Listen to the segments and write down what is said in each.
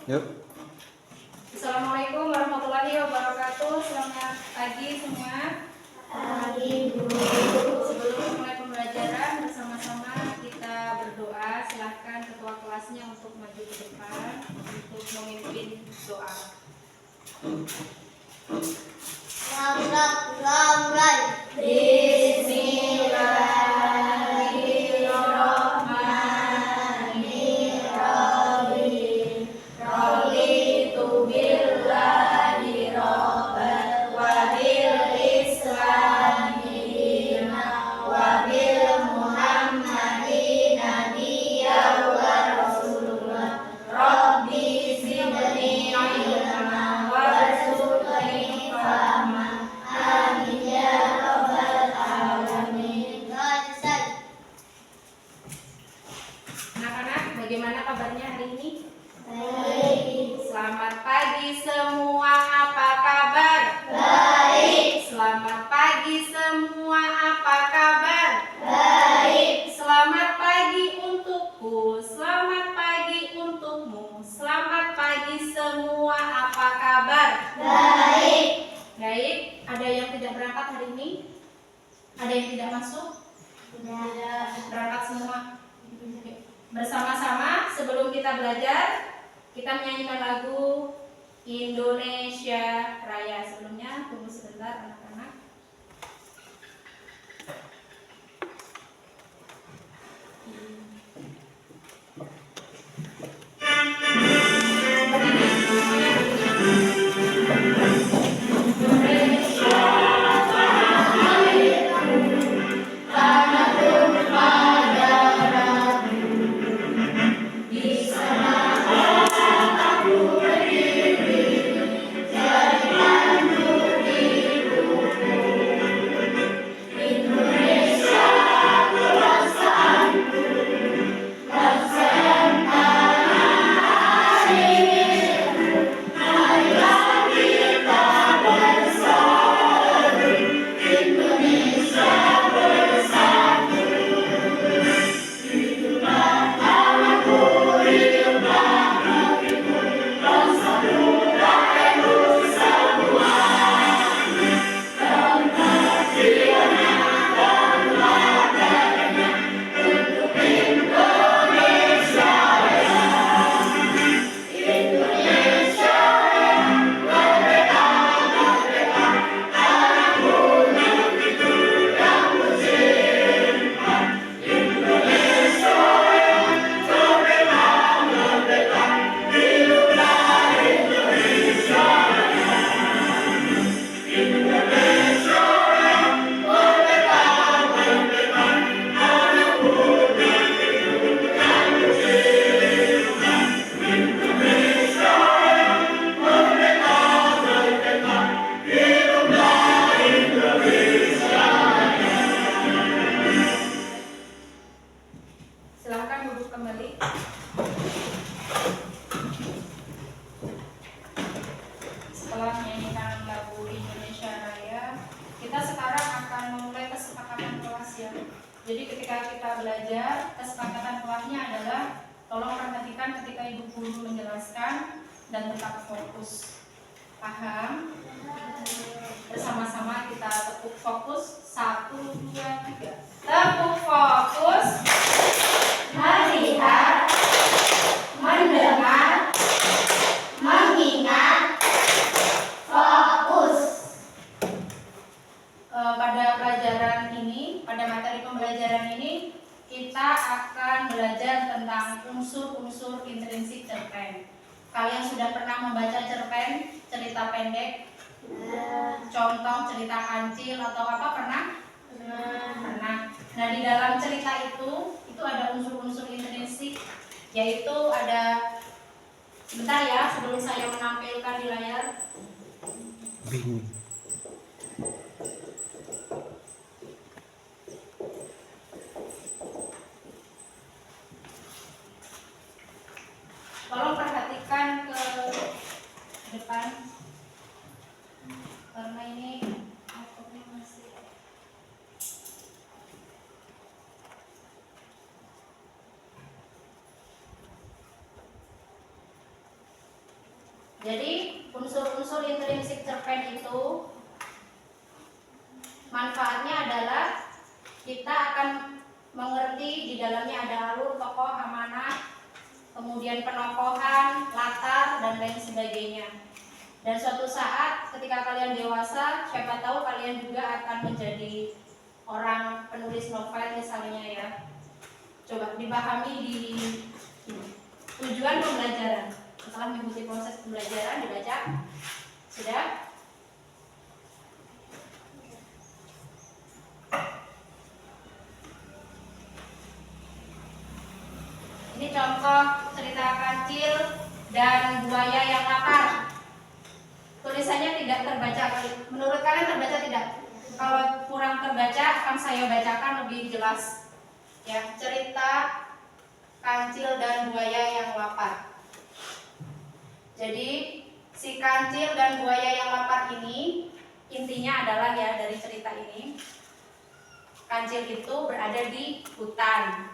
Yuk. Assalamualaikum warahmatullahi wabarakatuh. Selamat pagi semua. Pagi Bu. Sebelum mulai pembelajaran bersama-sama kita berdoa. Silahkan ketua kelasnya untuk maju ke depan untuk memimpin doa. Bismillahirrahmanirrahim. Raditu billahi rabban wa bil islami dinan wa bil muhammadin nabiyyan wa rasulullah. Rabbi zidni ilma warzuqni fahma. Amin ya rabbal alamin. Anak-anak, bagaimana kabarnya hari ini? Baik. Selamat pagi semua, apa kabar? Baik. Selamat pagi semua, apa kabar? Baik. Selamat pagi untukku, selamat pagi untukmu, selamat pagi semua, apa kabar? Baik. Baik, ada yang tidak berangkat hari ini? Ada yang tidak masuk? Tidak. Berangkat semua. Bersama-sama sebelum kita belajar, kita menyanyikan lagu Indonesia Raya. Sebelumnya tunggu sebentar anak-anak. Silahkan duduk kembali. Setelah menyanyikan lagu Indonesia Raya, kita sekarang akan memulai kesepakatan kelas ya. Jadi ketika kita belajar, kesepakatan kelasnya adalah tolong perhatikan ketika ibu guru menjelaskan dan tetap fokus. Paham? Bersama-sama kita tepuk fokus. 1, 2, 3. Tepuk fokus. Melihat, mendengar, mengingat, fokus. Pada pelajaran ini, pada materi pembelajaran ini, kita akan belajar tentang unsur-unsur intrinsik cerpen. Kalian sudah pernah membaca cerpen, cerita pendek, contoh cerita kancil atau apa pernah? Pernah. Nah, di dalam cerita itu ada unsur-unsur intrinsik, yaitu ada, sebentar ya sebelum saya menampilkan di layar. Bingung. Tolong perhatikan ke depan karena ini laptopnya masih. Jadi unsur-unsur intrinsik cerpen itu manfaatnya adalah kita akan mengerti di dalamnya ada alur, tokoh, amanah, kemudian penokohan, latar, dan lain sebagainya. Dan suatu saat ketika kalian dewasa, siapa tahu kalian juga akan menjadi orang penulis novel misalnya ya. Coba dipahami di tujuan pembelajaran. Setelah mengikuti proses pembelajaran dibaca. Sudah? Ini contoh cerita kancil dan buaya yang lapar. Tulisannya tidak terbaca. Menurut kalian terbaca tidak? Kalau kurang terbaca akan saya bacakan lebih jelas. Ya, cerita kancil dan buaya yang lapar. Jadi si kancil dan buaya yang lapar ini intinya adalah ya dari cerita ini, kancil itu berada di hutan.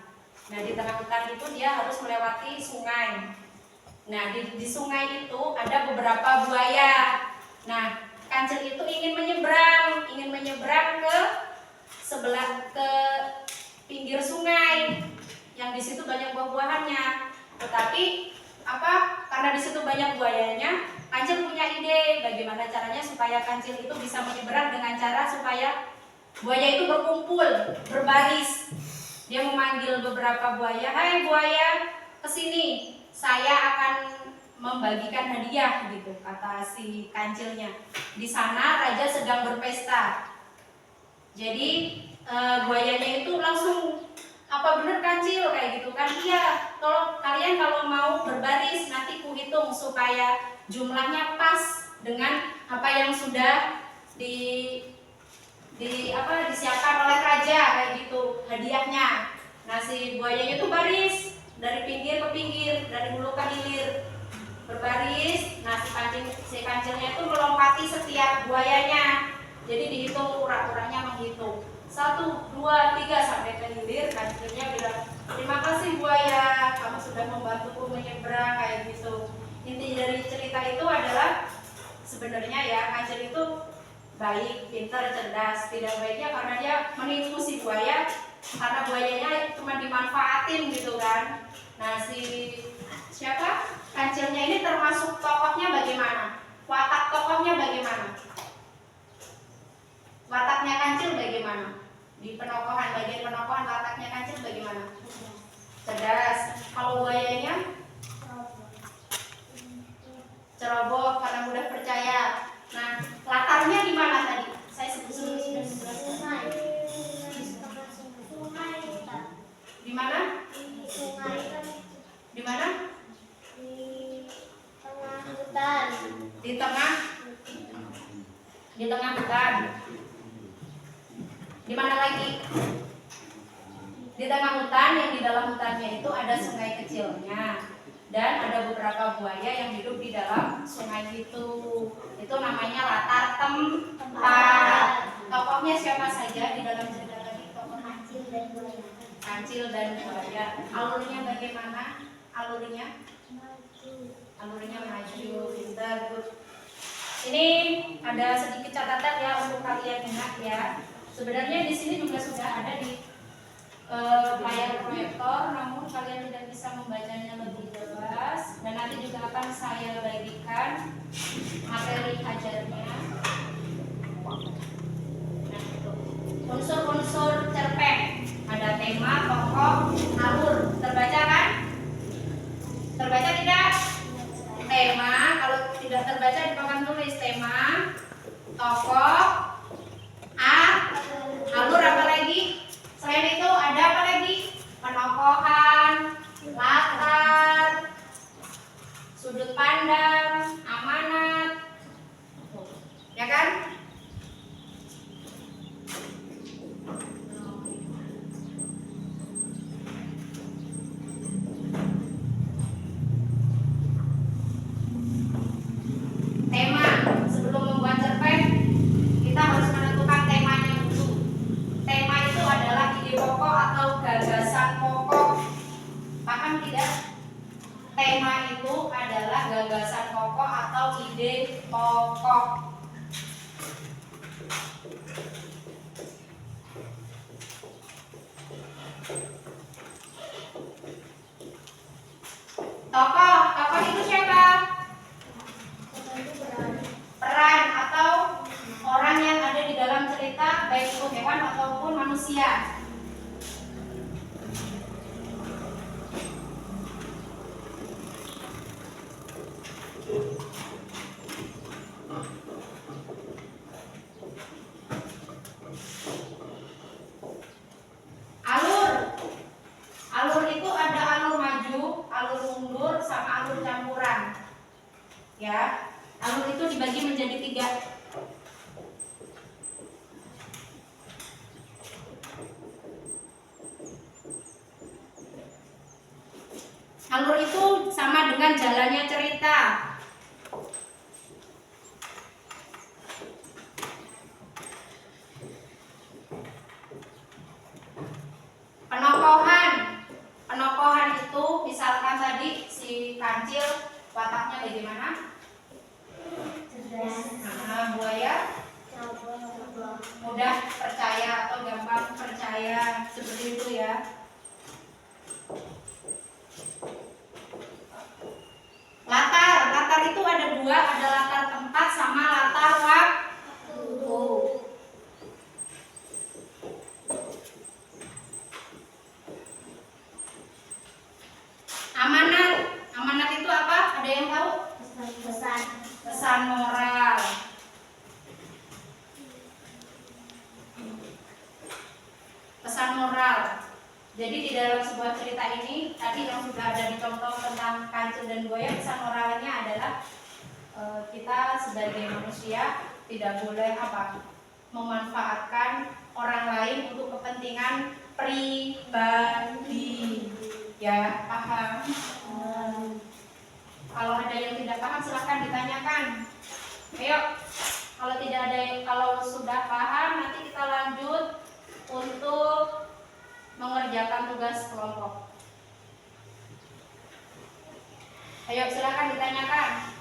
Nah di tengah hutan itu dia harus melewati sungai. Nah di sungai itu ada beberapa buaya. Nah kancil itu ingin menyeberang ke sebelah ke pinggir sungai yang di situ banyak buah-buahannya. Tetapi karena di situ banyak buayanya, kancil punya ide bagaimana caranya supaya kancil itu bisa menyeberang dengan cara supaya buaya itu berkumpul, berbaris. Dia memanggil beberapa buaya, "Hai buaya, kesini, saya akan membagikan hadiah," gitu kata si kancilnya. Di sana raja sedang berpesta. Jadi buayanya itu langsung, "Apa benar kancil kayak gitu kan?" "Iya, tolong kalian kalau mau berbaris nanti ku hitung supaya jumlahnya pas dengan apa yang sudah disiapkan oleh raja kayak gitu hadiahnya." Nah si buayanya itu baris dari pinggir ke pinggir, dari hulu ke hilir, berbaris. Nah si kancilnya itu melompati setiap buayanya. Jadi dihitung urat-uratnya, menghitung 1, 2, 3 sampai ke hilir. Kancilnya bilang, "Terima kasih buaya, kamu sudah membantuku menyeberang," kayak gitu. Inti dari cerita itu adalah sebenarnya ya kancil itu baik, pintar, cerdas. Tidak baiknya karena dia menipu si buaya, karena buayanya cuma dimanfaatin gitu kan. Nah kancilnya ini termasuk tokohnya bagaimana? Watak tokohnya bagaimana? Wataknya kancil bagaimana? Di penokohan, bagian penokohan wataknya kancil bagaimana? Cerdas. Kalau buayanya ceroboh karena mudah percaya. Nah, latarnya di mana tadi? Saya sudah jelaskan. Di mana? Di mana? Di tengah hutan. Di mana lagi? Di tengah hutan, yang di dalam hutannya itu ada sungai kecilnya. Dan ada beberapa buaya yang hidup di dalam sungai itu. Itu namanya latar tempat. Tokohnya siapa saja di dalam cerita tadi? Tokoh kancil dan buaya. Alurnya bagaimana? Alurnya maju, pintar. Ini ada sedikit catatan ya untuk kalian ingat ya. Sebenarnya di sini juga sudah ada di layar proyektor, namun kalian tidak bisa membacanya lebih jelas. Dan nanti juga akan saya bagikan materi ajarnya. Nah, itu unsur-unsur cerpen. Ada tema, tokoh, alur. Terbaca kan? Terbaca tidak? Tema, kalau tidak terbaca dipakai tulis tema, tokoh, alur, apa lagi? Selain itu ada apa lagi? Penokohan, latar, sudut pandang, amanat, ya kan? tema itu adalah gagasan pokok atau ide pokok. Tokoh itu siapa? Peran atau orang yang ada di dalam cerita, baik itu hewan ataupun manusia. Alur itu ada alur maju, alur mundur, sama alur campuran. Ya, alur itu dibagi menjadi 3. Alur itu sama dengan jalannya cerita. Penokohan itu misalkan tadi si kancil wataknya bagaimana? Buaya mudah percaya atau gampang percaya, seperti itu ya. Latar itu ada 2, ada latar tempat sama latar waktu. Amanat itu apa? Ada yang tahu? Pesan moral. Pesan moral. Jadi di dalam sebuah cerita ini tadi yang sudah ada dicontoh tentang kancil dan buaya, pesan moralnya adalah kita sebagai manusia tidak boleh memanfaatkan orang lain untuk kepentingan pribadi. Ya, paham? Kalau ada yang tidak paham silahkan ditanyakan. Ayo, kalau sudah paham nanti kita lanjut untuk mengerjakan tugas kelompok. Ayo silahkan ditanyakan.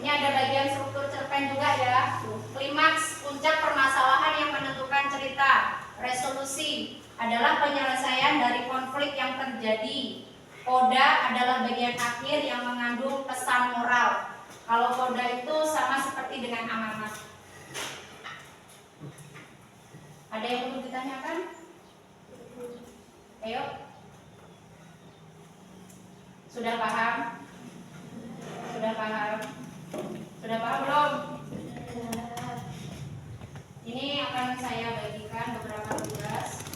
Ini ada bagian struktur cerpen juga ya. Klimaks, puncak permasalahan yang menentukan cerita. Resolusi adalah penyelesaian dari konflik yang terjadi. Koda adalah bagian akhir yang mengandung pesan moral. Kalau koda itu sama seperti dengan amanat. Ada yang perlu ditanyakan? Ayo. Sudah paham? Sudah paham? Sudah paham belum? Ini akan saya bagikan beberapa tugas.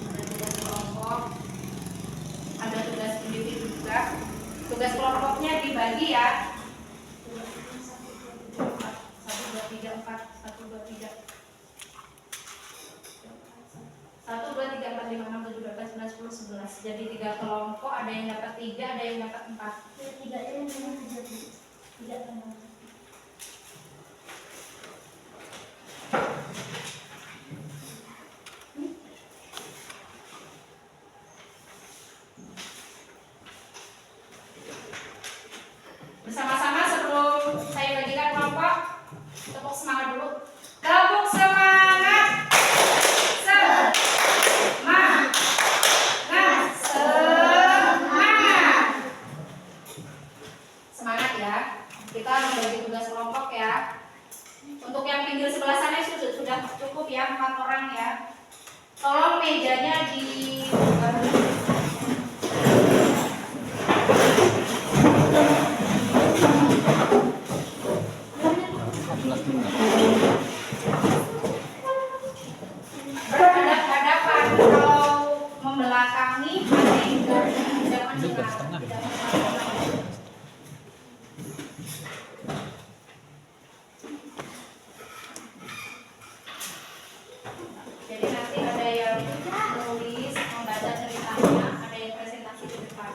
Ada tugas kelompok, ada tugas individu juga. Tugas kelompoknya dibagi ya. 1, 2, 3, 4, 1, 2, 3. 1, 2, 3, 4, 5, 6, 7, 8, 9, 10, 11. Jadi 3 kelompok, ada yang dapat 3, ada yang dapat 4. 3 yang 3. Bersama-sama sebelum saya bagikan kelompok, tepuk semangat dulu. Tepuk semangat. Semangat ya. Kita membagi tugas kelompok ya. Untuk yang pinggir sebelah sana sudah cukup ya, 4 orang ya. Tolong mejanya di berhadap-hadapan. Kalau membelakangi nanti tidak mendengar. Jadi nanti ada yang menulis, membaca ceritanya, ada yang presentasi di depan.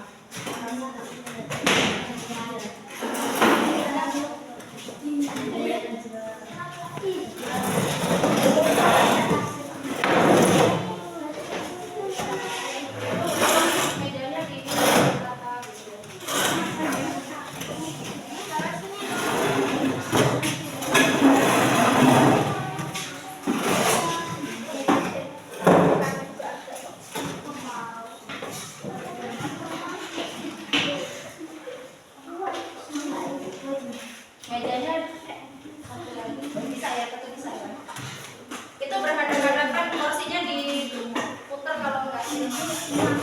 Diputar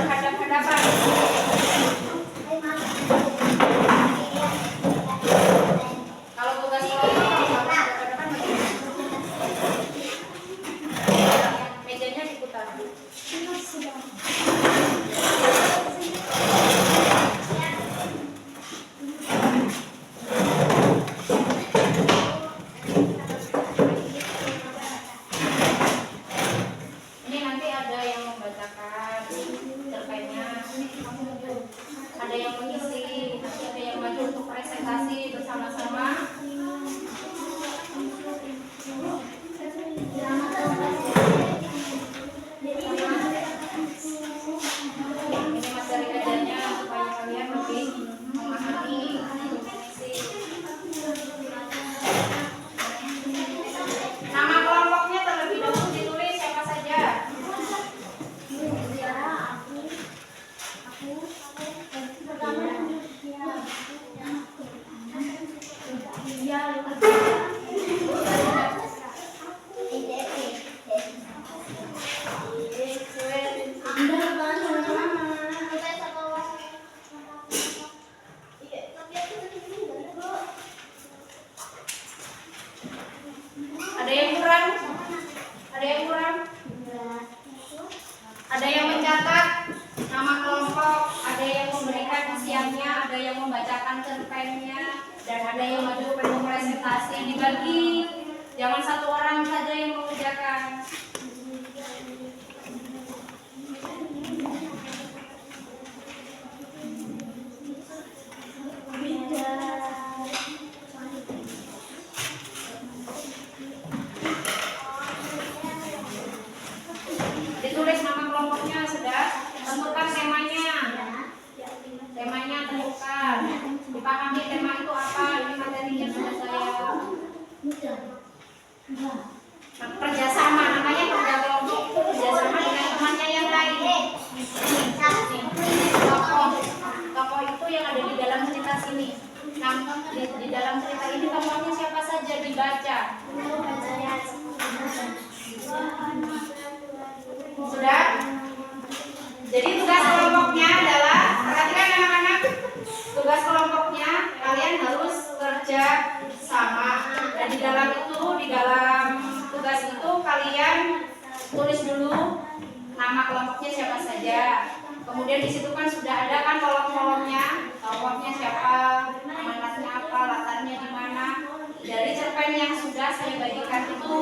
berhadap-hadapan. Kalau tugas kelompok kalau berhadapan mejanya diputar. Ini nanti ada yang membacakan cerpennya, ada yang mengisi, nanti ada yang maju untuk presentasi bersama-sama. Ini materi ajarnya supaya kalian lebih memahami mengisi. Nama kelompoknya terlebih dahulu ditulis siapa saja. Ada yang kurang? Ada yang kurang? Ada yang mencatat nama kelompok, ada yang memberikan isiannya, ada yang membacakan cerpennya, dan ada yang maju untuk presentasi. Dibagi, jangan satu orang saja yang mengerjakan. Ditulis nama kelompoknya sudah, tentukan temanya. Temanya tentukan. Dipahami tema itu apa? Ini materinya sudah saya. Kerjasama, namanya kerja kelompok itu kerjasama dengan temannya yang lain. Tokoh itu yang ada di dalam cerita sini. Nah, di dalam cerita ini tokohnya siapa saja dibaca. Sudah? Jadi tugas kelompoknya adalah, perhatikan anak-anak, tugas kelompoknya kalian harus kerja sama. Dan di dalam tugas itu kalian tulis dulu nama kelompoknya siapa saja. Kemudian di situ kan sudah ada kan kolom-kolomnya, tokohnya siapa, amanatnya apa, latarnya di mana. Dari cerpen yang sudah saya bagikan itu,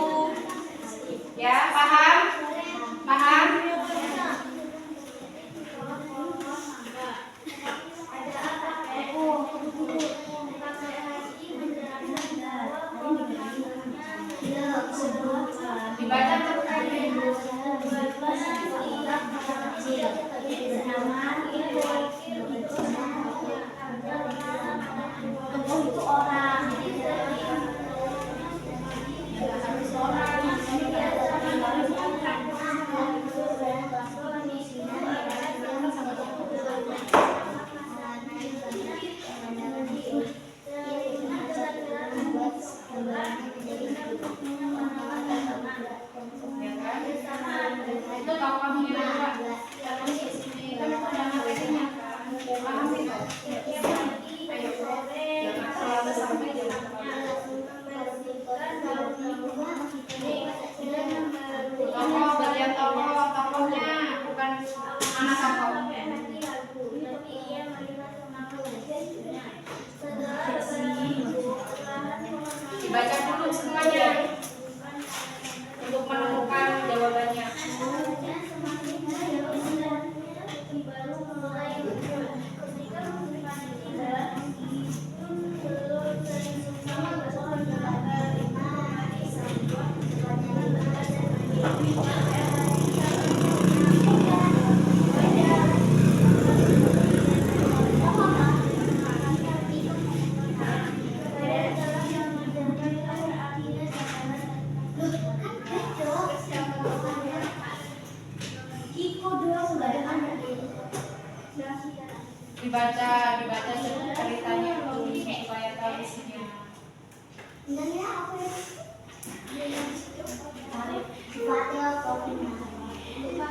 ya paham? Paham? Dibaca cerpennya. Itu tokohnya juga. Terus di sini kan ada materinya kan. Paham itu? Ayo, jangan selalu sampai jangan tokoh, bagian tokohnya bukan anak tokoh. Dibaca dulu semuanya untuk menemukan jawabannya. Dan ya aku yang tarik sifatnya kopi lupa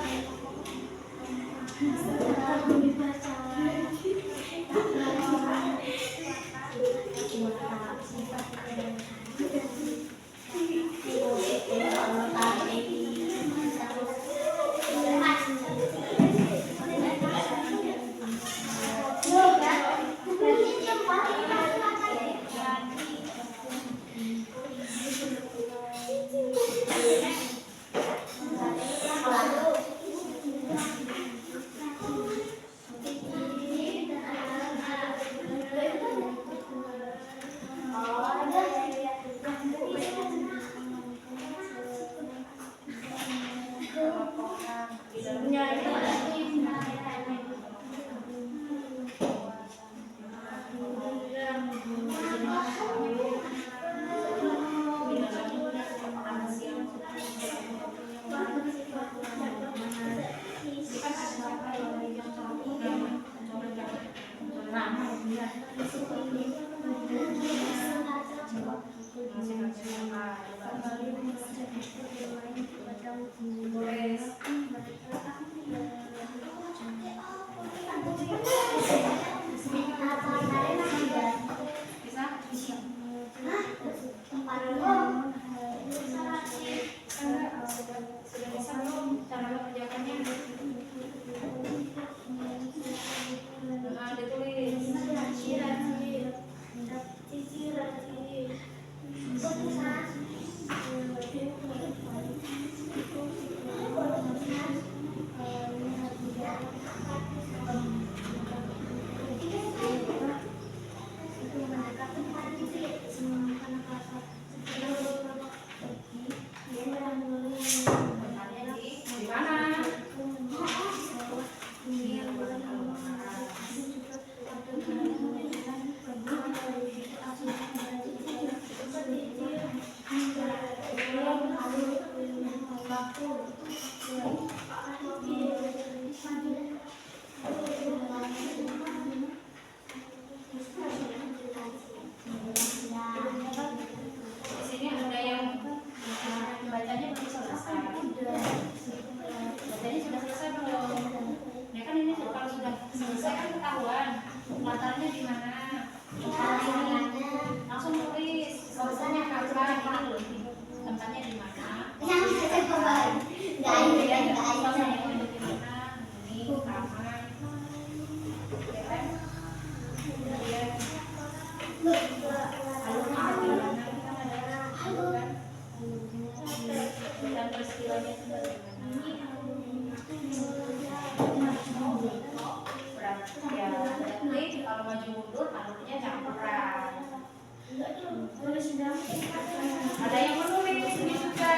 Ada yang menulis ini juga.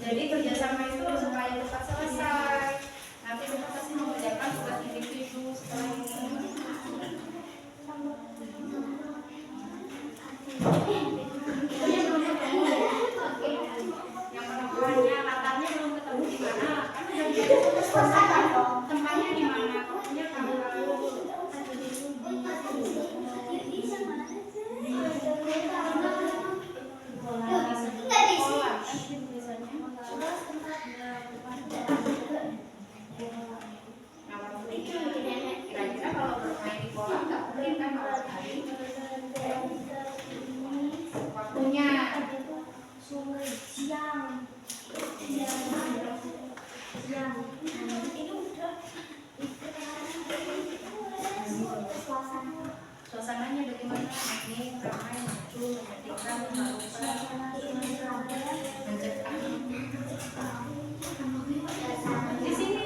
Jadi kerjasama itu supaya cepat selesai. Nanti kita pasti mengerjakan tugas individu setelah ini. Yang penemuannya latarnya belum ketemu di mana? Tempatnya di mana? Pokoknya kamu kira-kira kalau bermain di kolam nggak mungkin kan malam hari waktunya siang suasananya bagaimana? Ini ramai, lucu, menyedihkan, memalukan, mencekam. Di sini,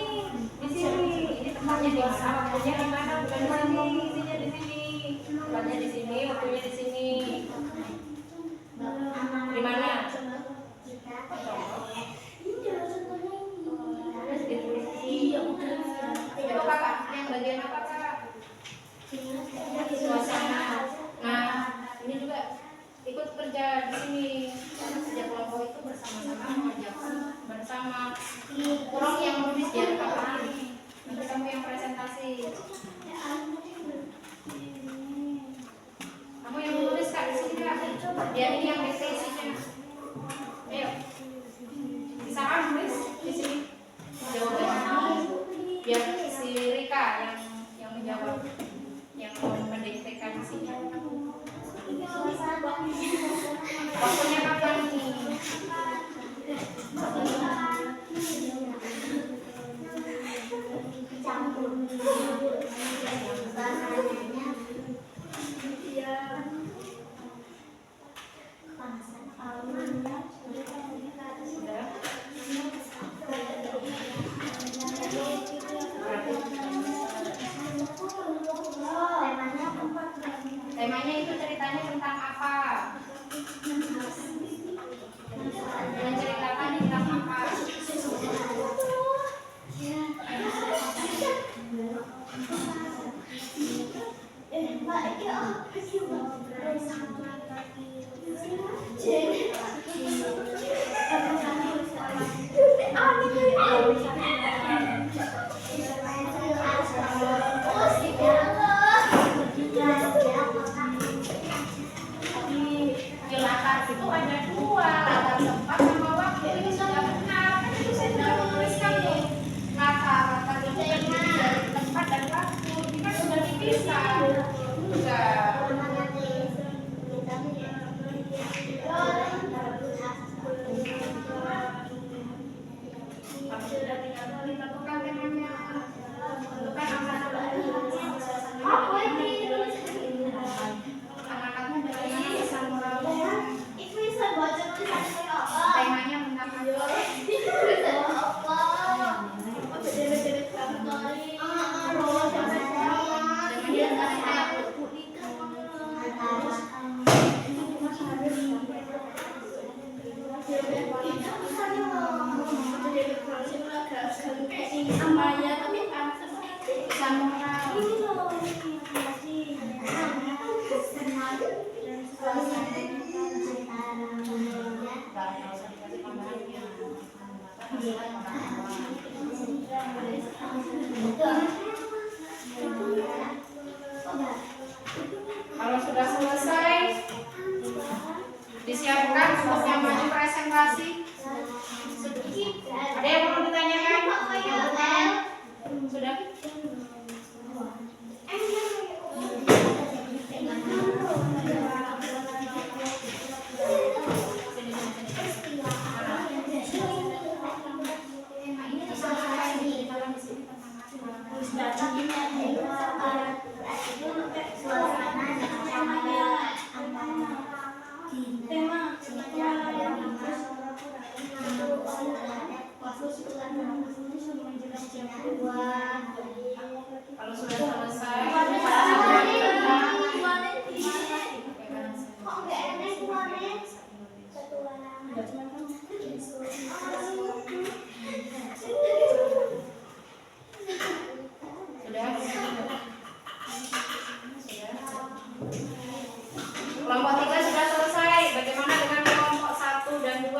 ini tempatnya di mana? Waktunya di mana? Bukan di sini, isinya di sini. Tempatnya di sini, waktunya di sini. Di mana? Coba kakak, yang bagian apa kak? Suasana. Nah, ini juga ikut kerja di sini. Karena kerja kelompok itu bersama-sama mengerjakan bersama. Kurang yang menulis biar kakak ini. Nanti kamu yang presentasi. Kamu yang menulis kak. Biar ini yang dikte isinya. Ayo. Misalkan nulis di sini jawabannya. Biar si Rika yang menjawab, yang mendiktekan isinya. Waktunya kapan nih? Campur. Bahannya dia kepanasan alumnya Sudah. Temanya itu ceritanya tentang apa? Menceritakan tentang apa? Mbak, ini apa sih, Mbak? Di latar itu ada dua, latar tempat sama waktu. Ini sudah benar. Kan itu saya sudah menuliskan tuh. Latar itu terdiri dari tempat dan waktu. Ini kan sudah dipisah. Sudah. Kamu sudah tinggal tentukan temanya. Tentukan Apa ini? anak-anaknya bagaimana bisa merawat. Itu bisa baca tulisan saya apa? Temanya tentang apa? Tulisan apa? Temanya tentang apa? Pesan moral. Kalau sudah selesai, disiapkan untuk yang maju presentasi. Ada yang perlu ditanyakan? Sudah? Kalau sudah selesai, kelompok 3 sudah selesai. Bagaimana dengan kelompok 1 dan 2?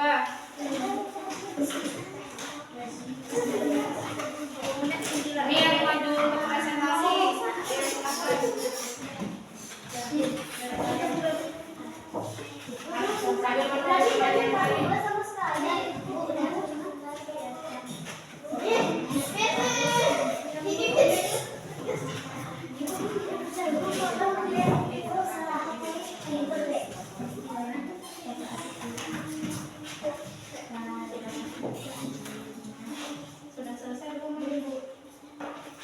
Ini yang maju presentasi. Sambil menunggu bagian lain. Sudah selesai belum, Ibu?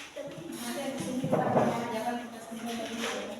Nanti di sini kita akan mengerjakan tugas-tugas dari Ibu.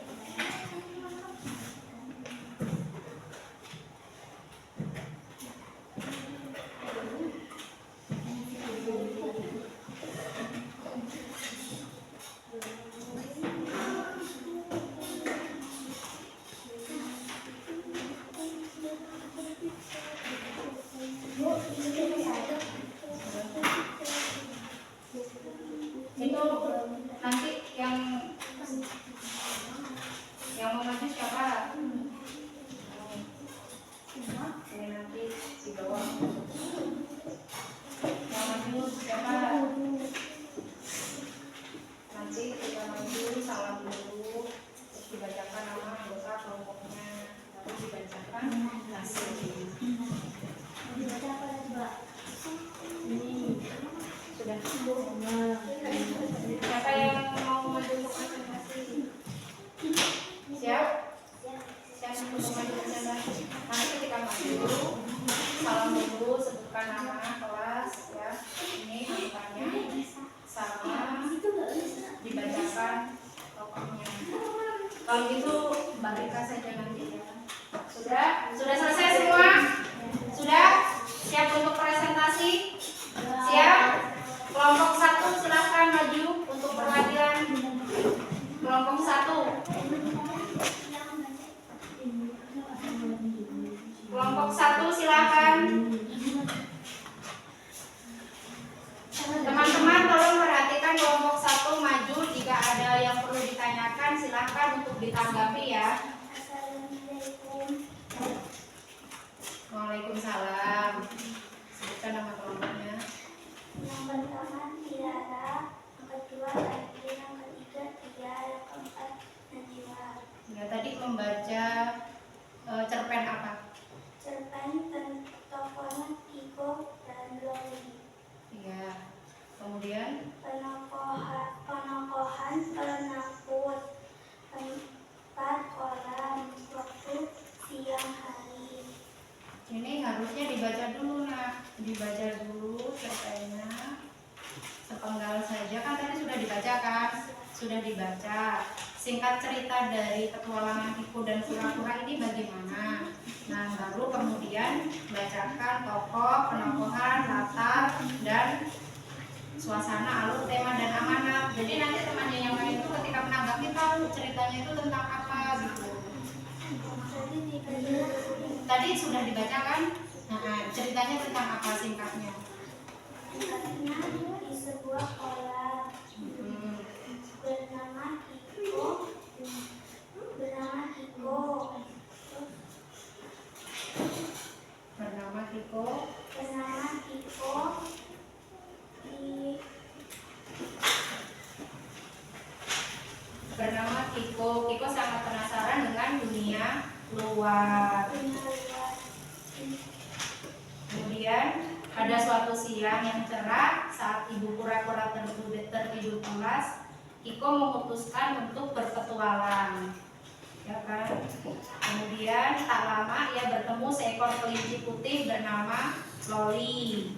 untuk maju ke sana. Nanti ketika maju, salam dulu, sebutkan nama kelas ya. Ini angkanya, salam, dibacakan tokohnya. Kalau gitu Mbak Rika saja nanti ya. Sudah selesai semua? Sudah? Siap untuk presentasi? Siap? Kelompok 1 silahkan maju untuk perwakilan. Kelompok 1. Kelompok 1 silakan. Teman-teman tolong perhatikan kelompok 1 maju. Jika ada yang perlu ditanyakan silakan untuk ditanggapi ya. Waalaikumsalam. Sebutkan nama kelompoknya. Yang pertama Tiara, yang kedua Adri, yang ketiga Tia, yang keempat Najwa. Ya, tadi membaca cerpen apa? Cerpen tokohnya Kiko dan Loli. Ya. Kemudian Penokohan penakut, tempat kolam, waktu siang hari. ini harusnya dibaca dulu nak, dibaca dulu cerpennya sepenggal saja kan tadi sudah dibaca kan? Sudah dibaca. Singkat cerita dari petualangan Kiko dan Kura-Kura ini bagaimana? Nah baru kemudian bacakan tokoh, penokohan, latar, dan suasana, alur, tema, dan amanat. Jadi nanti temannya yang lain itu ketika menanggapi tahu ceritanya itu tentang apa gitu. Tadi sudah dibaca kan? Nah, ceritanya tentang apa singkatnya? Singkatnya di sebuah kolam bernama Kiko. Bernama Kiko. Bernama Kiko. Kiko sangat penasaran dengan dunia luar. Kemudian pada suatu siang yang cerah saat ibu kura-kura tertidur pulas, Kiko memutuskan untuk berpetualang. Ya kan? Kemudian tak lama ia bertemu seekor kelinci putih bernama Loli.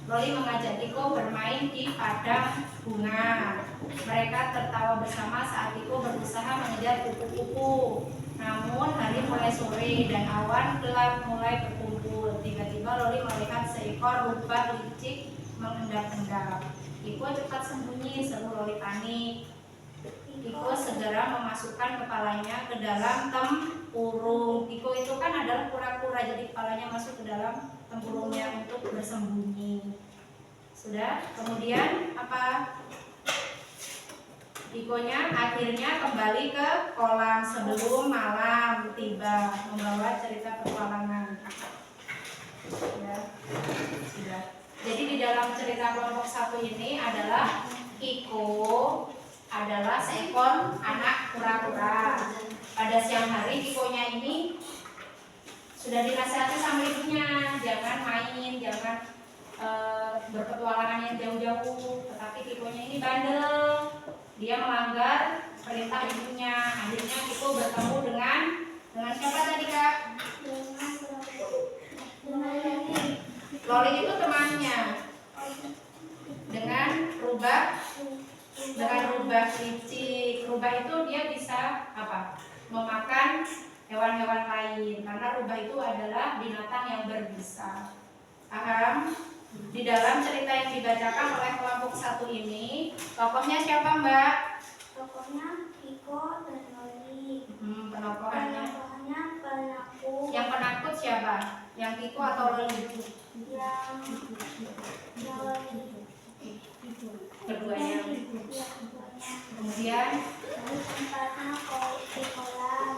Loli mengajak Kiko bermain di padang bunga. Mereka tertawa bersama saat Kiko berusaha mengejar kupu-kupu. Namun hari mulai sore dan awan gelap mulai berkumpul. Tiba-tiba Loli melihat seekor rubah licik mengendap-endap. Kiko cepat sembunyi, seru Loli panik. Kiko segera memasukkan kepalanya ke dalam tempurung. Kiko itu kan adalah kura-kura, jadi kepalanya masuk ke dalam tempurungnya untuk bersembunyi. Sudah? Kemudian apa? Kikonya akhirnya kembali ke kolam sebelum malam tiba membawa cerita petualangan. Ya, sudah. Jadi di dalam cerita kelompok 1 ini adalah Kiko adalah seekor anak kura-kura. Pada siang hari Kikonya ini sudah dinasihati sama ibunya, jangan main, jangan berpetualangan yang jauh-jauh. Tetapi Kikonya ini bandel, dia melanggar perintah ibunya. Akhirnya Kiko bertemu dengan siapa tadi kak? Loli itu temannya. Dengan rubah licik. Rubah itu dia bisa apa? Memakan hewan-hewan lain karena rubah itu adalah binatang yang berbisa. Paham? Di dalam cerita yang dibacakan oleh kelompok 1 ini, tokohnya siapa Mbak? Tokohnya Kiko dan Loli. Penokohannya. Penakut. Yang penakut siapa? Yang Kiko atau Loli? Yang Loli. Keduanya. Kemudian tempatnya di kolam,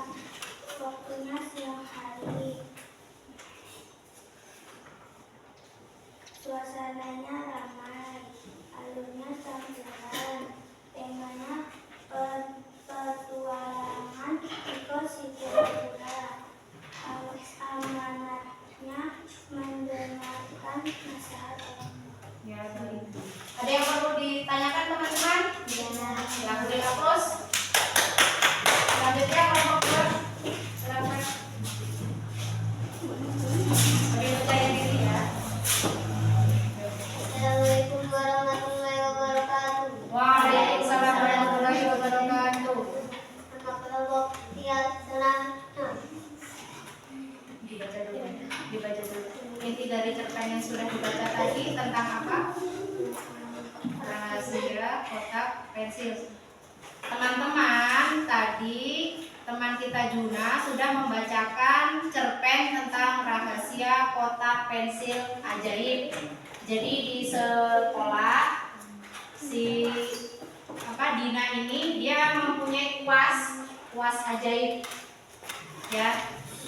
waktunya siang hari. Suasananya ramai, alurnya tampilan, temanya petualangan Kiko si kura-kura. Amanatnya mendengarkan nasihat orang. ya, ada yang perlu ditanyakan teman-teman? Silahkan terus. Selanjutnya dari cerpen yang sudah dibaca tadi tentang apa? Rahasia kotak pensil. Teman-teman, tadi teman kita Juna sudah membacakan cerpen tentang rahasia kotak pensil ajaib. Jadi di sekolah si Dina ini dia mempunyai kuas ajaib. Ya.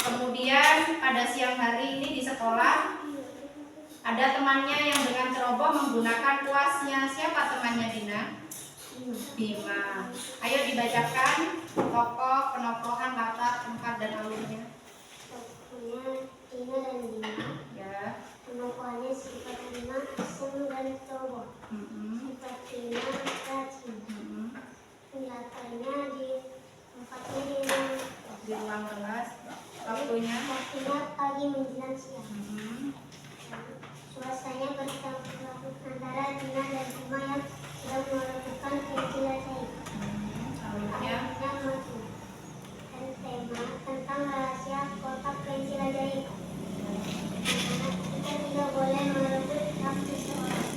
Kemudian pada siang hari ini di sekolah ada temannya yang dengan ceroboh menggunakan kuasnya. Siapa temannya Dina? Bima. Ayo dibacakan tokoh, penokohan, latar, tempat, dan alurnya. Tokohnya Tina dan Bima. Ya. Penokohannya sifat Bima, Asem dan Ceroboh. Sifat Tina rajin. Penjelasannya Di ruang kelas. Waktunya pagi menjelang siang. Suasananya bercampur antara Tina dan Bima yang sedang melakukan pensil ajaib. alurnya. Dan tema tentang rahasia kotak pensil ajaib. Kita tidak boleh merebut hak seseorang.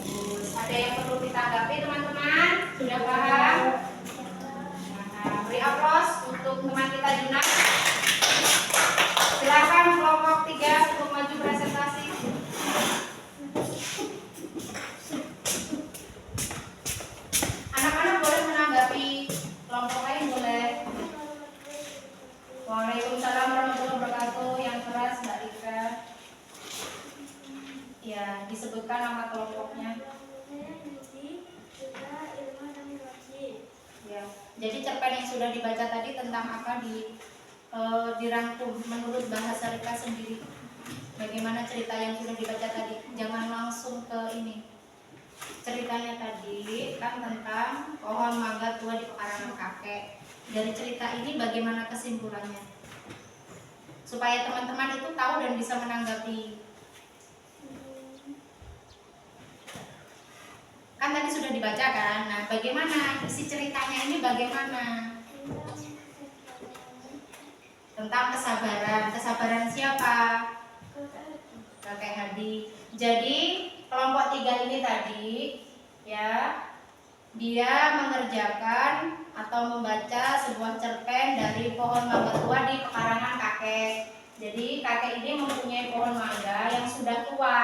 Bagus. Ada yang perlu ditanggapi teman-teman? Sudah paham? Nah, beri aplaus untuk teman kita Juna. Silakan kelompok 3 untuk maju presentasi. Anak-anak boleh menanggapi, kelompok lain boleh. Waalaikumsalam warahmatullahi wabarakatuh. Yang keras Mbak Rika. Ya, disebutkan nama kelompoknya. Ya, jadi cerpen yang sudah dibaca tadi tentang apa dirangkum menurut bahasa Rika sendiri. Bagaimana cerita yang sudah dibaca tadi? Jangan langsung ke ini. Ceritanya tadi kan tentang pohon mangga tua di pekarangan kakek. Dari cerita ini bagaimana kesimpulannya? Supaya teman-teman itu tahu dan bisa menanggapi. Kan tadi sudah dibaca kan? Nah, bagaimana isi ceritanya ini bagaimana? Tentang kesabaran. Kesabaran siapa? Kakek Hadi. Jadi kelompok 3 ini tadi ya, dia mengerjakan atau membaca sebuah cerpen dari pohon mangga tua di pekarangan kakek. Jadi kakek ini mempunyai pohon mangga yang sudah tua,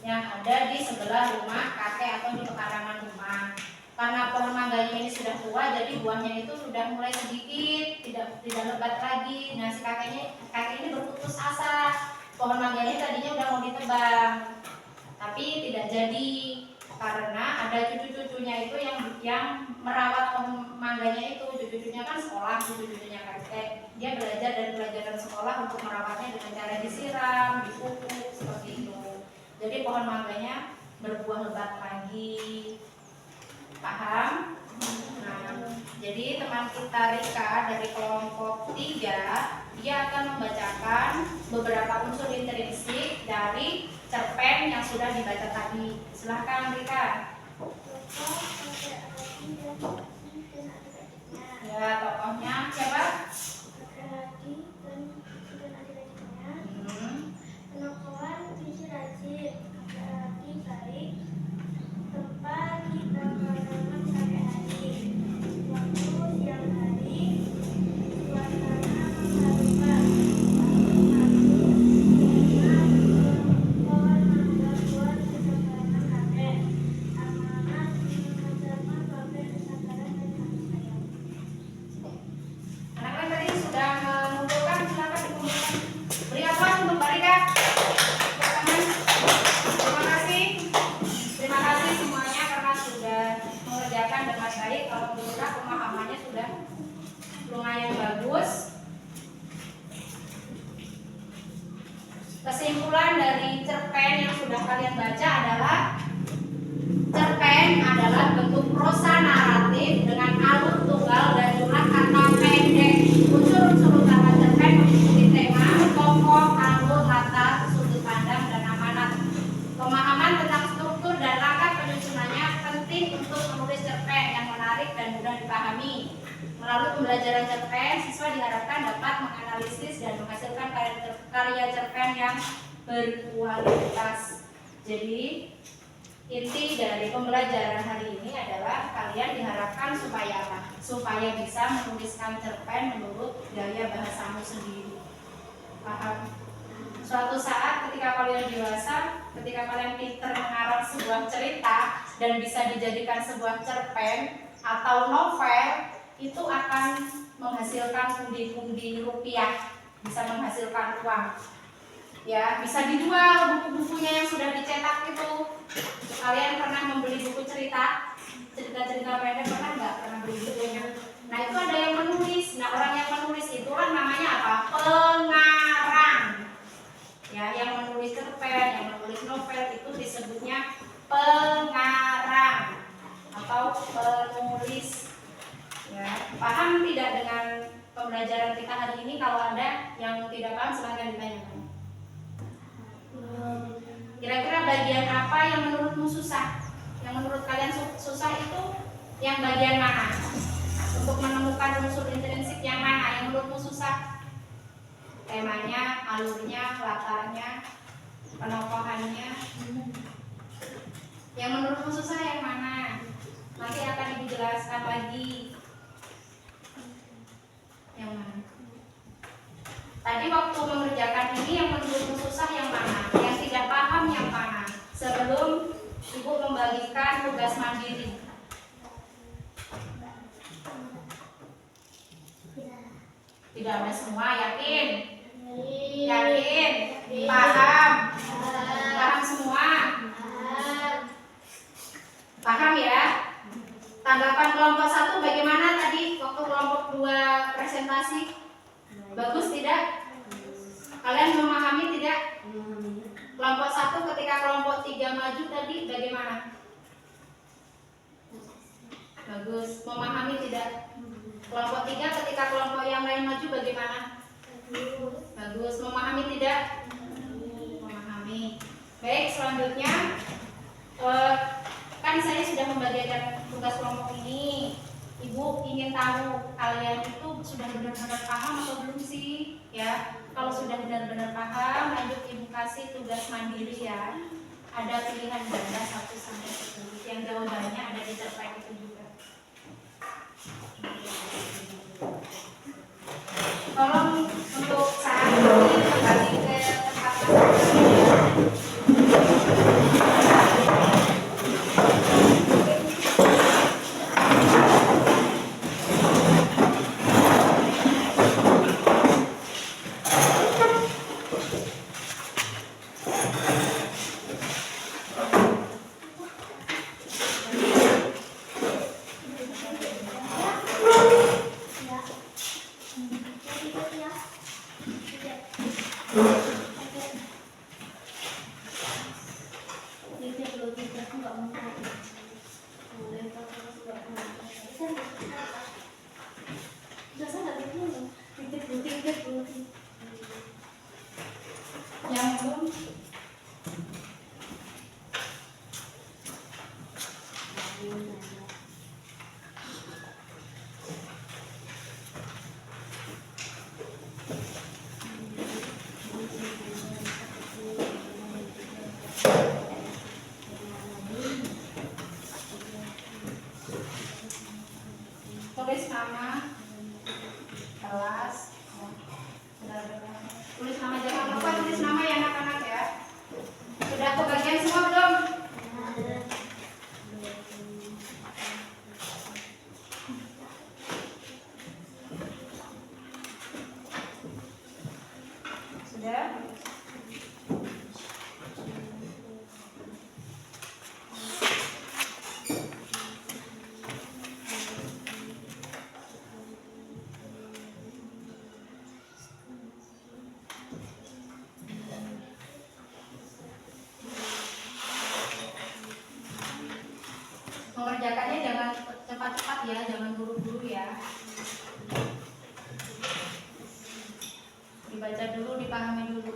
yang ada di sebelah rumah kakek atau di pekarangan rumah. Karena pohon mangganya ini sudah tua, jadi buahnya itu sudah mulai sedikit, tidak lebat lagi. Nah, si kakek ini berputus asa. Pohon mangganya tadinya udah mau ditebang, tapi tidak jadi karena ada cucu-cucunya itu yang merawat pohon mangganya itu. Cucu-cucunya kan sekolah, cucu-cucunya kakek. Dia belajar dari pelajaran sekolah untuk merawatnya dengan cara disiram, dipupuk seperti itu. Jadi pohon mangganya berbuah lebat lagi. Paham? Nah, jadi teman kita Rika dari kelompok 3, dia akan membacakan beberapa unsur intrinsik dari cerpen yang sudah dibaca tadi. Silahkan Rika. Ya, tokohnya siapa? Penokohan visi rajin, laki baik, tempat kita karangan kakek Hadi, waktu siang hari, suasana mengharukan, pohon mangga buat kesabaran kakek, amanat mengajarkan babel kesabaran dan kasih sayang. Anak-anak tadi sudah mengumpulkan, silakan dikumpulkan. Beri aplaus untuk Mbak Rika. Terima kasih semuanya karena sudah mengerjakan dengan baik. Kalau menurut pemahamannya sudah lumayan bagus. Kesimpulan dari cerpen yang sudah kalian baca adalah cerpen adalah bentuk prosa naratif dengan alur tunggal dan jumlah kata pendek. Unsur-unsur utama cerpen mengikuti tema, tokoh, alur, latar, sudut pandang, dan amanat. Pemahaman tentang struktur dan langkah penyusunannya penting untuk menulis cerpen yang menarik dan mudah dipahami. Melalui pembelajaran cerpen, siswa diharapkan dapat menganalisis dan menghasilkan karya cerpen yang berkualitas. Jadi inti dari pembelajaran hari ini adalah kalian diharapkan supaya apa? Supaya bisa menuliskan cerpen menurut gaya bahasamu sendiri. Paham? Suatu saat ketika kalian dewasa, ketika kalian pintar mengarang sebuah cerita dan bisa dijadikan sebuah cerpen atau novel, itu akan menghasilkan pundi-pundi rupiah, bisa menghasilkan uang. Ya, bisa dijual buku-bukunya yang sudah dicetak itu. Kalian pernah membeli buku cerita pendek, pernah nggak? Pernah beli bukunya? Nah, itu ada yang menulis. Nah, orang yang menulis itu kan namanya apa? Pengarang. Ya, yang menulis cerpen, yang menulis novel itu disebutnya pengarang atau penulis. Ya, paham tidak dengan pembelajaran kita hari ini? Kalau ada yang tidak paham silahkan ditanyakan. Kira-kira bagian apa yang menurutmu susah? Yang menurut kalian susah itu yang bagian mana? Untuk menemukan unsur intrinsik yang mana yang menurutmu susah? Temanya, alurnya, latarnya, penokohannya. Yang menurutmu susah yang mana? Nanti akan Ibu jelaskan lagi. Yang mana? Tadi waktu mengerjakan ini yang menurutmu susah yang mana? Yang tidak paham yang mana? Sebelum Ibu membagikan tugas mandiri. Tidak ada semua, yakin? Yakin? Paham? Paham semua? Paham ya? Tanggapan kelompok 1 bagaimana tadi waktu kelompok 2 presentasi? Bagus tidak? Kalian memahami tidak? Kelompok 1 ketika kelompok 3 maju tadi bagaimana? Bagus. Memahami tidak? Kelompok 3 ketika kelompok yang lain maju bagaimana? Bagus. Memahami tidak? Memahami. Baik, selanjutnya kan saya sudah membagikan tugas kelompok ini. Ibu ingin tahu kalian itu sudah benar-benar paham atau belum sih? Ya, kalau sudah benar-benar paham, lanjut Ibu kasih tugas mandiri ya. Ada pilihan ganda 1 sampai 10. Yang jawabannya ada di cerpen itu juga. Tolong untuk saat ini kembali ke tempat masing-masing. Yang belum tulis nama kelas, tulis nama, jangan lupa tulis nama ya anak-anak ya. Sudah kebagian semua belum? Sudah? Mengerjakannya jangan cepat-cepat ya, jangan buru-buru ya. Dibaca dulu, dipahami dulu.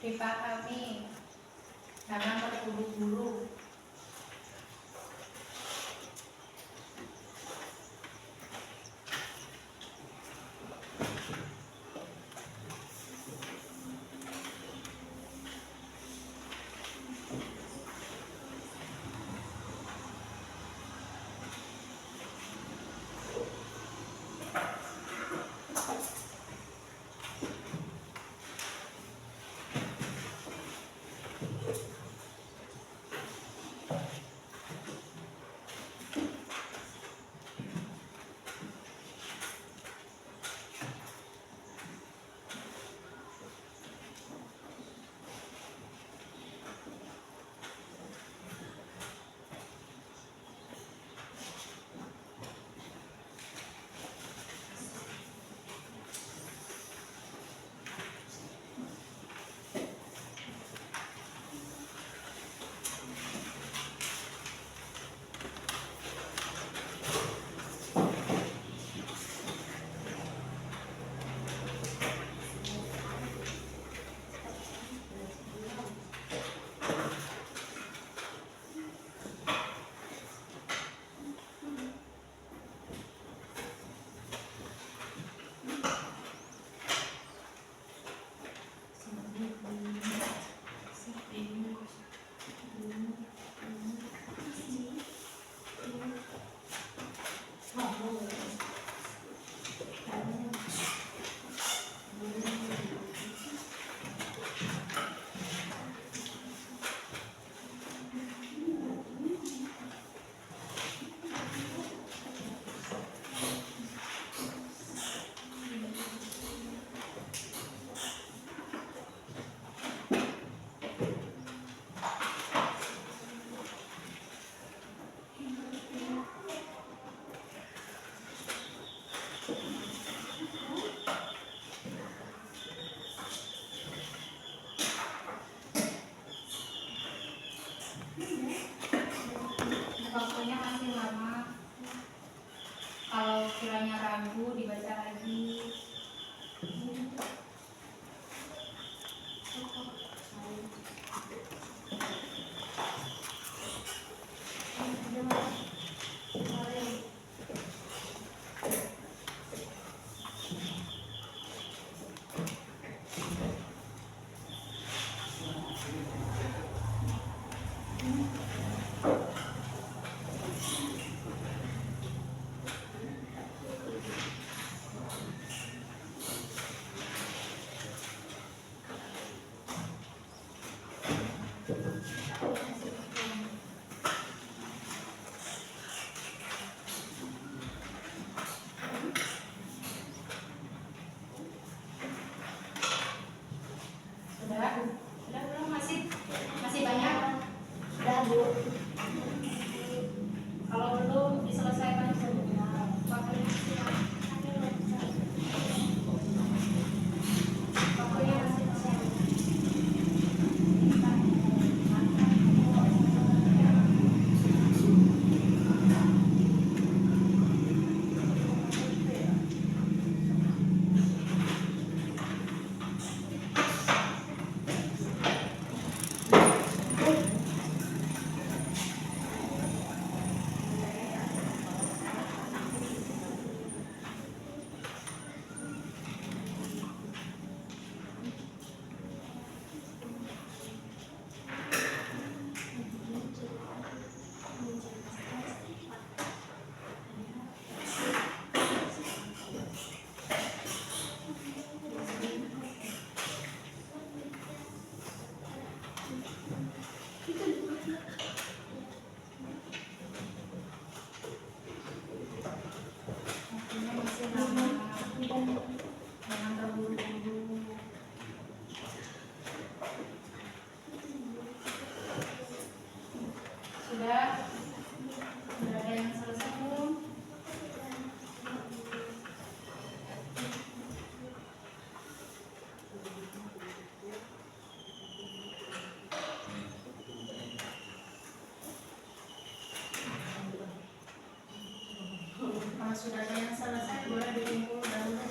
pipa kami, jangan terburu-buru. Waktunya masih lama. Kalau kiranya ragu, dibaca lagi. Sudah belum, masih banyak. Sudah, Bu. Kalau belum diselesaikan semua, waktunya masih lama. Waktunya masih lama. Waktunya masih lama. Jangan terburu-buru. Sudah ada yang selesai belum? Kalau sudah ada yang selesai, boleh dikumpul dahulu.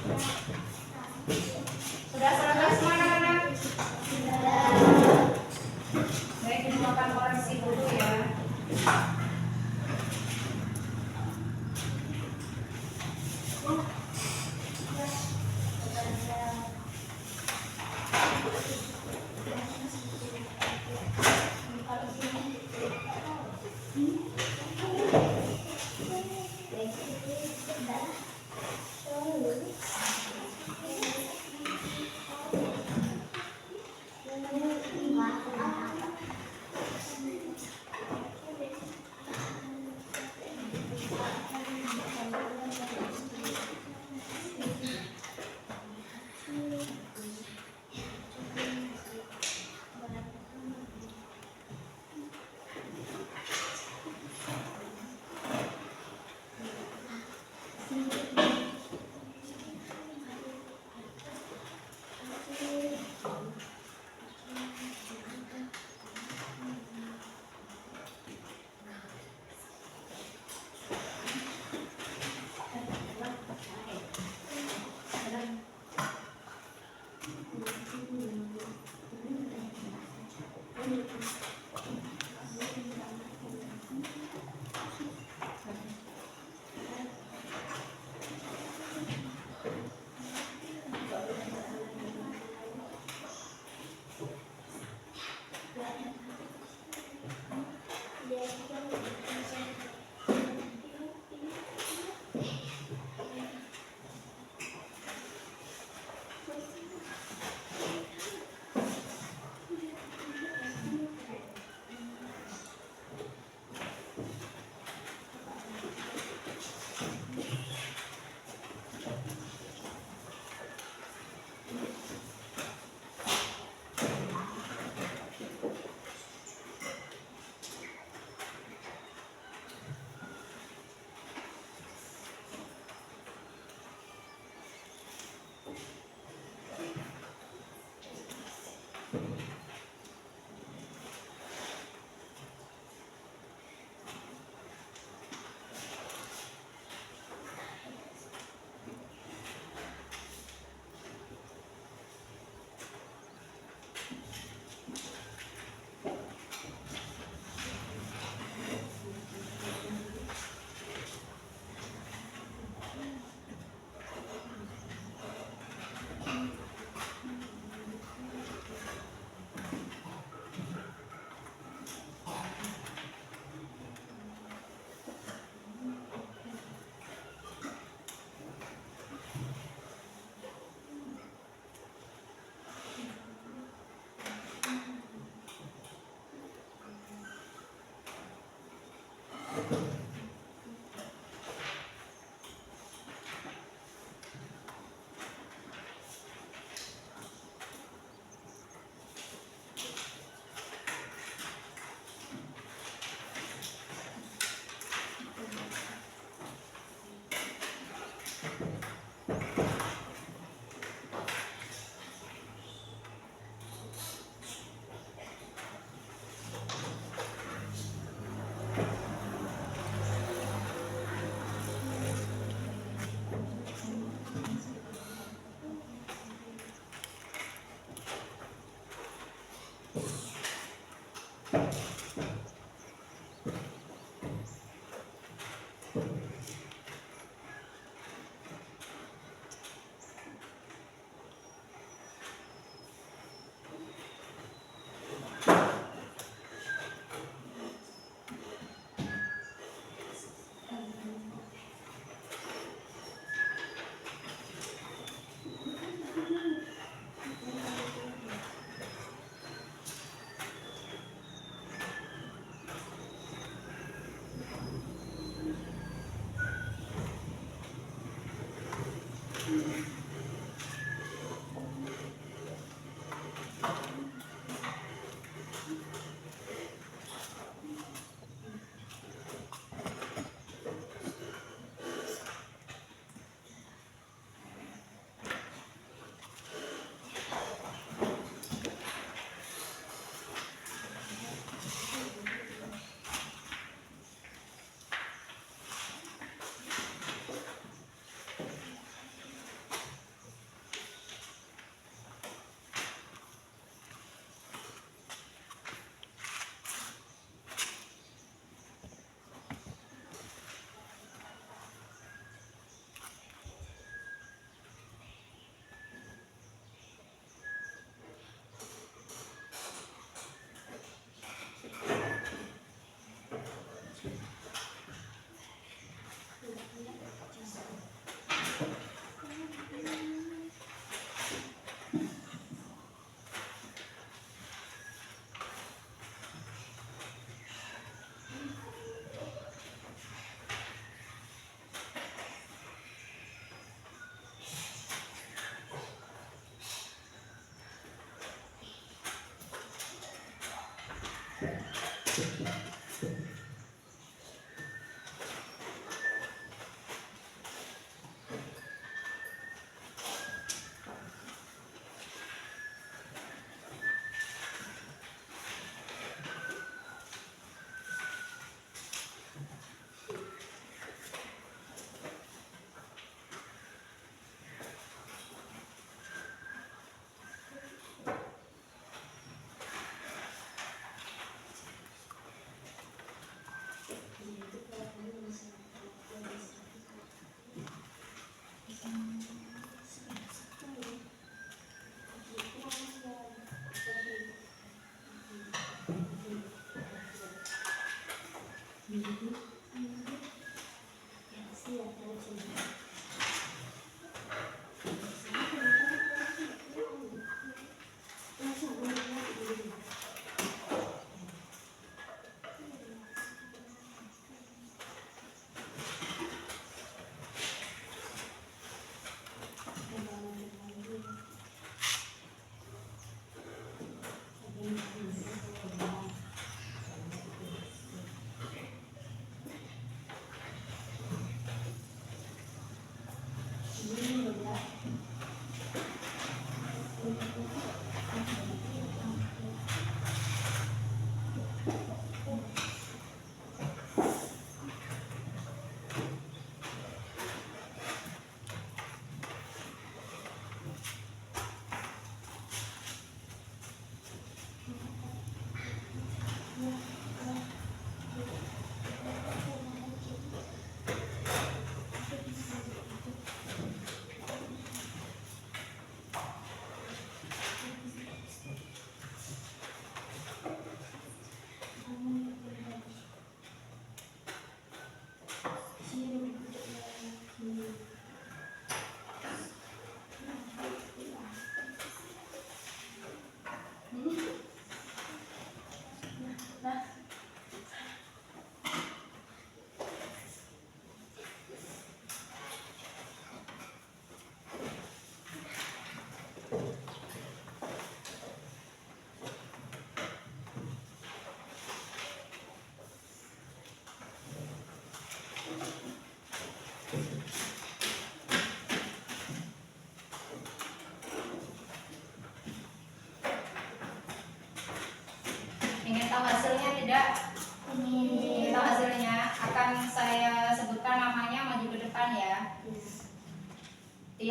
Sudah selesai semua anak-anak? Baik, dimakan koreksi dulu ya.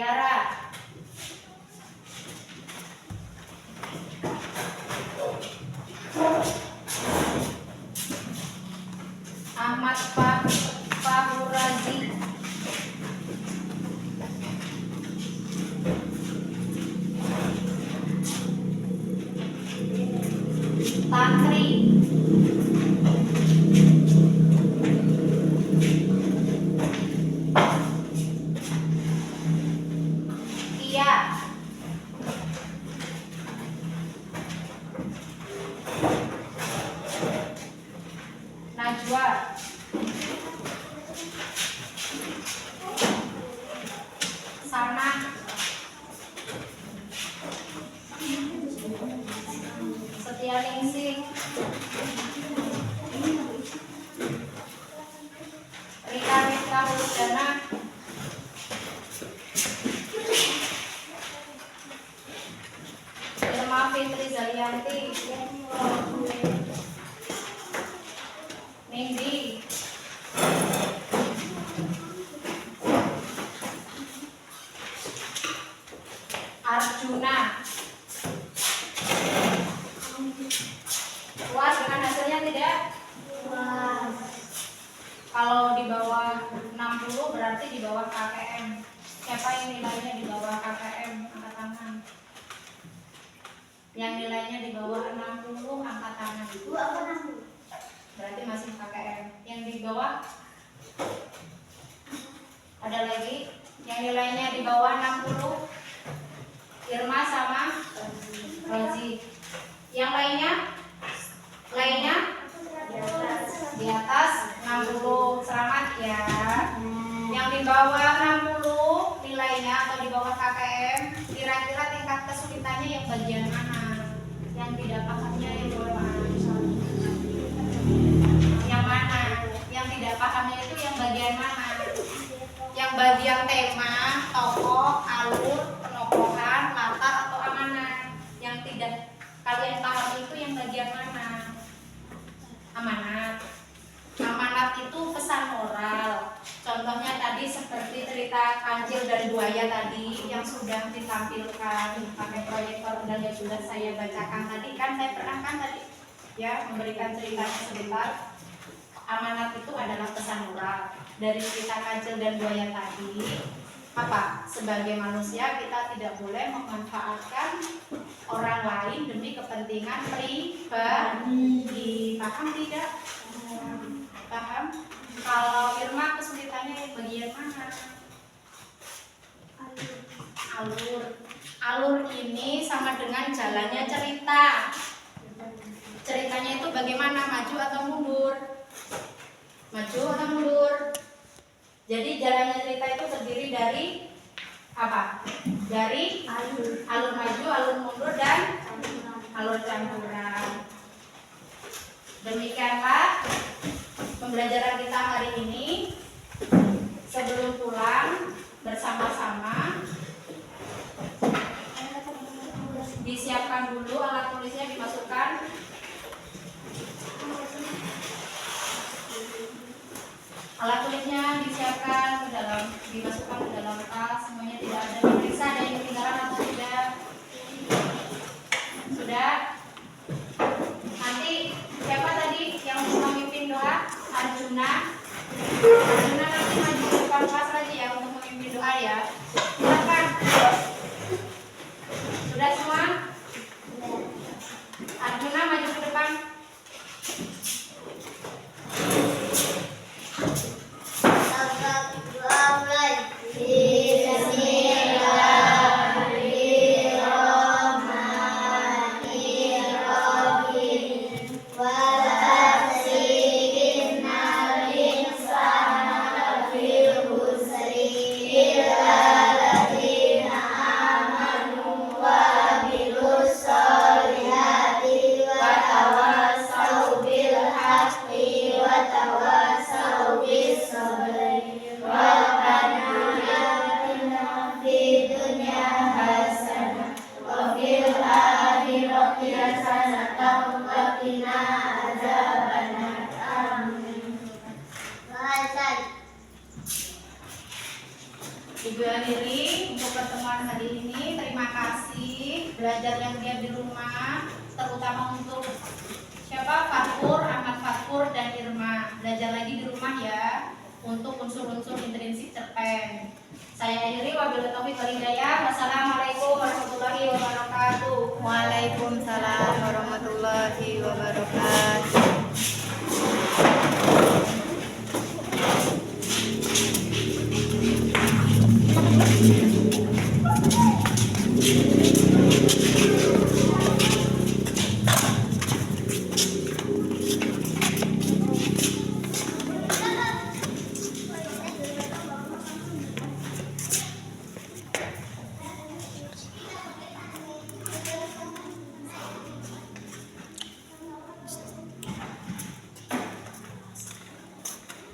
Tiara. Ahmad Fahurazi. Tantri. Tia. Najwa. Sana. Setia Ningsih. Rika Huldana. Irma Fitri Zalianti. Nindi. Arjuna. Puas dengan hasilnya tidak? Puas. Kalau di bawah 60 berarti di bawah KKM. Siapa yang nilainya di bawah KKM? Angkat tangan. Yang nilainya di bawah 60 angkat tangan. Berarti masih KKM. Yang di bawah ada lagi yang nilainya di bawah 60? Irma sama Rozi. Yang lainnya di atas 60. Selamat ya. Yang di bawah 60 nilainya atau di bawah KKM, kira-kira tingkat kesulitannya yang bagian mana? Yang tidak pahamnya yang mana? Yang mana? Yang tidak pahamnya itu yang bagian mana? Yang bagian tema, tokoh, alur, penokohan, latar atau amanat? Yang tidak kalian paham itu yang bagian mana? Amanat. Amanat itu pesan moral. Contohnya tadi seperti cerita kancil dan buaya tadi yang sudah ditampilkan pakai proyektor dan yang sudah saya bacakan tadi, kan saya pernah kan tadi ya memberikan ceritanya sebentar. Amanat itu adalah pesan moral dari cerita kancil dan buaya tadi. Apa? Sebagai manusia kita tidak boleh memanfaatkan orang lain demi kepentingan pribadi. Paham tidak? Paham? Kalau Irma kesulitannya yang bagian mana? Alur. Alur ini sama dengan jalannya cerita. Ceritanya itu bagaimana? Maju atau mundur? Maju atau mundur? Jadi jalannya cerita itu terdiri dari apa? Dari alur maju, alur mundur, dan alur campuran. Demikianlah pembelajaran kita hari ini. Sebelum pulang bersama-sama disiapkan dulu alat tulisnya, dimasukkan. Alat tulisnya disiapkan dimasukkan ke dalam tas. Semuanya tidak ada, diperiksa ada yang ketinggalan atau tidak. Sudah. Nanti siapa tadi yang memimpin doa? Arjuna. Arjuna nanti maju ke depan kelas lagi ya untuk memimpin doa ya. Silakan. Sudah semua? Arjuna maju ke depan. belajar yang dia di rumah, terutama untuk siapa? Fatkur, Ahmad Fatkur dan Irma. Belajar lagi di rumah ya untuk unsur-unsur intrinsik cerpen. Saya akhiri, wabillahi taufiq wal hidayah. Wassalamualaikum warahmatullahi wabarakatuh. Waalaikumsalam warahmatullahi wabarakatuh.